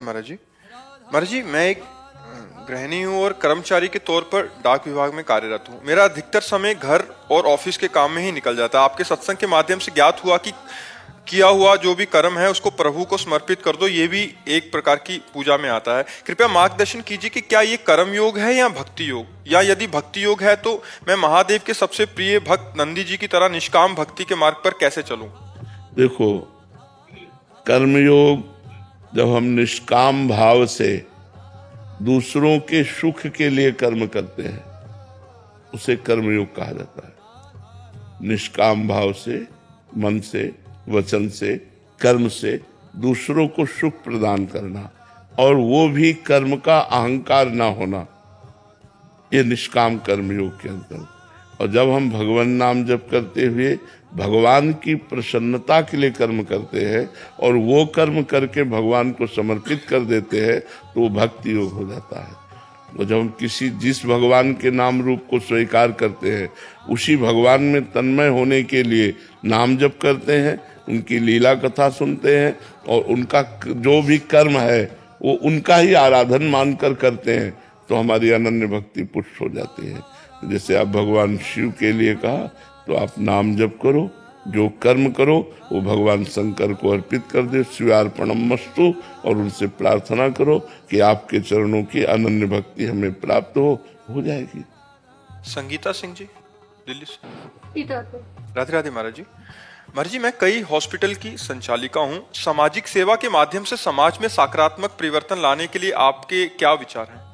महाराज जी मैं एक गृहिणी हूँ और कर्मचारी के तौर पर डाक विभाग में कार्यरत हूँ। मेरा अधिकतर समय घर और ऑफिस के काम में ही निकल जाता है। आपके सत्संग के माध्यम से ज्ञात हुआ कि किया हुआ जो भी कर्म है उसको प्रभु को समर्पित कर दो, ये भी एक प्रकार की पूजा में आता है। कृपया मार्गदर्शन कीजिए कि क्या ये कर्म योग है या भक्ति योग, या यदि भक्ति योग है तो मैं महादेव के सबसे प्रिय भक्त नंदी जी की तरह निष्काम भक्ति के मार्ग पर कैसे चलूं? देखो, कर्मयोग जब हम निष्काम भाव से दूसरों के सुख के लिए कर्म करते हैं उसे कर्मयोग कहा जाता है। निष्काम भाव से, मन से, वचन से, कर्म से दूसरों को सुख प्रदान करना, और वो भी कर्म का अहंकार ना होना, ये निष्काम कर्मयोग के अंतर्गत। और जब हम भगवान नाम जप करते हुए भगवान की प्रसन्नता के लिए कर्म करते हैं और वो कर्म करके भगवान को समर्पित कर देते हैं तो वो भक्ति योग हो जाता है। और जब हम जिस भगवान के नाम रूप को स्वीकार करते हैं उसी भगवान में तन्मय होने के लिए नाम जप करते हैं, उनकी लीला कथा सुनते हैं और उनका जो भी कर्म है वो उनका ही आराधन मानकर करते हैं तो हमारी अनन्य भक्ति पुष्ट हो जाती है। जैसे आप भगवान शिव के लिए कहा तो आप नाम जप करो, जो कर्म करो वो भगवान शंकर को अर्पित कर दे, शिवार्पणमस्तु, और उनसे प्रार्थना करो कि आपके चरणों की अनन्य भक्ति हमें प्राप्त हो जाएगी। संगीता सिंह जी, दिल्ली से। राधे राधे महाराज जी। महाराज जी मैं कई हॉस्पिटल की संचालिका हूँ। सामाजिक सेवा के माध्यम से समाज में सकारात्मक परिवर्तन लाने के लिए आपके क्या विचार हैं?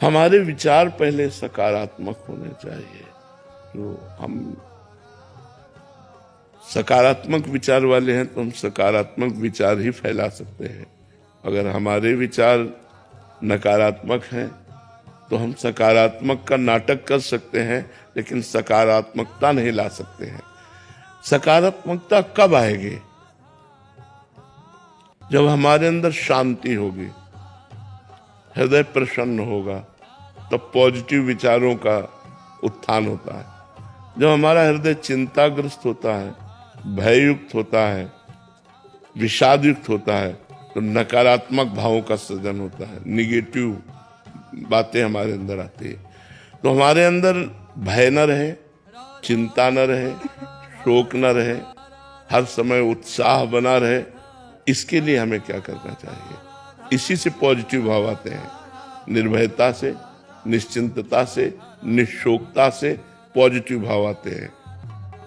हमारे विचार पहले सकारात्मक होने चाहिए। तो हम सकारात्मक विचार वाले हैं तो हम सकारात्मक विचार ही फैला सकते हैं। अगर हमारे विचार नकारात्मक हैं तो हम सकारात्मक का नाटक कर सकते हैं लेकिन सकारात्मकता नहीं ला सकते हैं। सकारात्मकता कब आएगी? जब हमारे अंदर शांति होगी, हृदय प्रसन्न होगा, तब पॉजिटिव विचारों का उत्थान होता है। जब हमारा हृदय चिंताग्रस्त होता है, भययुक्त होता है, विषादयुक्त होता है तो नकारात्मक भावों का सृजन होता है, निगेटिव बातें हमारे अंदर आती है। तो हमारे अंदर भय न रहे, चिंता न रहे, शोक न रहे, हर समय उत्साह बना रहे, इसके लिए हमें क्या करना चाहिए? इसी से पॉजिटिव भाव आते हैं। निर्भयता से, निश्चिंतता से, निशोकता से पॉजिटिव भाव आते हैं,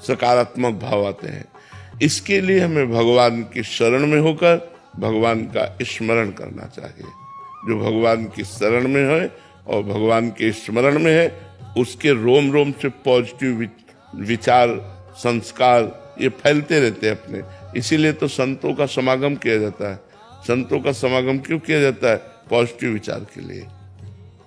सकारात्मक भाव आते हैं। इसके लिए हमें भगवान की शरण में होकर भगवान का स्मरण करना चाहिए। जो भगवान की शरण में है और भगवान के स्मरण में है उसके रोम रोम से पॉजिटिव विचार, संस्कार ये फैलते रहते हैं अपने। इसीलिए तो संतों का समागम किया जाता है। संतों का समागम क्यों किया जाता है? पॉजिटिव विचार के लिए।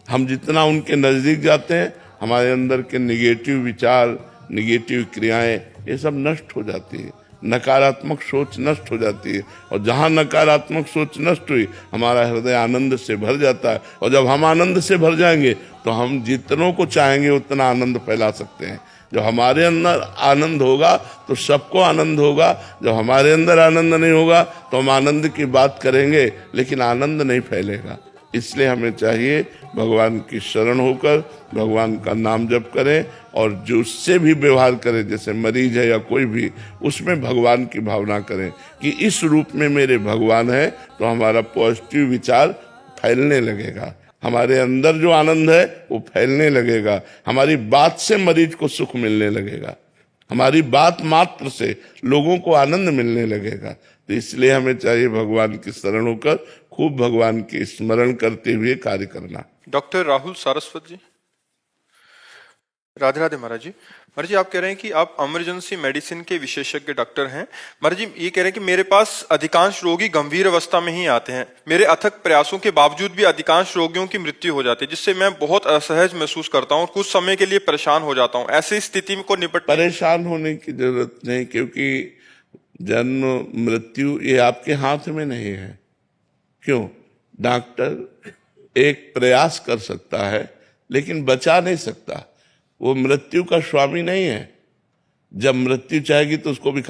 हम जितना उनके नजदीक जाते हैं हमारे अंदर के निगेटिव विचार, निगेटिव क्रियाएं ये सब नष्ट हो जाती है, नकारात्मक सोच नष्ट हो जाती है। और जहाँ नकारात्मक सोच नष्ट हुई हमारा हृदय आनंद से भर जाता है। और जब हम आनंद से भर जाएंगे तो हम जितनों को चाहेंगे उतना आनंद फैला सकते हैं। जब हमारे अंदर आनंद होगा तो सबको आनंद होगा। जब हमारे अंदर आनंद नहीं होगा तो हम आनंद की बात करेंगे लेकिन आनंद नहीं फैलेगा। इसलिए हमें चाहिए भगवान की शरण होकर भगवान का नाम जप करें और जो उससे भी व्यवहार करें, जैसे मरीज है या कोई भी, उसमें भगवान की भावना करें कि इस रूप में मेरे भगवान है, तो हमारा पॉजिटिव विचार फैलने लगेगा। हमारे अंदर जो आनंद है वो फैलने लगेगा। हमारी बात से मरीज को सुख मिलने लगेगा, हमारी बात मात्र से लोगों को आनंद मिलने लगेगा। तो इसलिए हमें चाहिए भगवान की शरण होकर खूब भगवान के स्मरण करते हुए कार्य करना। डॉक्टर राहुल सारस्वत जी। राधे राधे महाराज जी। महाराज जी आप कह रहे हैं कि आप इमरजेंसी मेडिसिन के विशेषज्ञ डॉक्टर हैं। महाराज जी ये कह रहे हैं कि मेरे पास अधिकांश रोगी गंभीर अवस्था में ही आते हैं। मेरे अथक प्रयासों के बावजूद भी अधिकांश रोगियों की मृत्यु हो जाती है, जिससे मैं बहुत असहज महसूस करता हूँ और कुछ समय के लिए परेशान हो जाता हूँ। ऐसी स्थिति को निपट परेशान होने की जरूरत नहीं, क्योंकि जन्म मृत्यु ये आपके हाथ में नहीं है। क्यों? डॉक्टर एक प्रयास कर सकता है लेकिन बचा नहीं सकता। वो मृत्यु का स्वामी नहीं है। जब मृत्यु चाहेगी तो उसको भी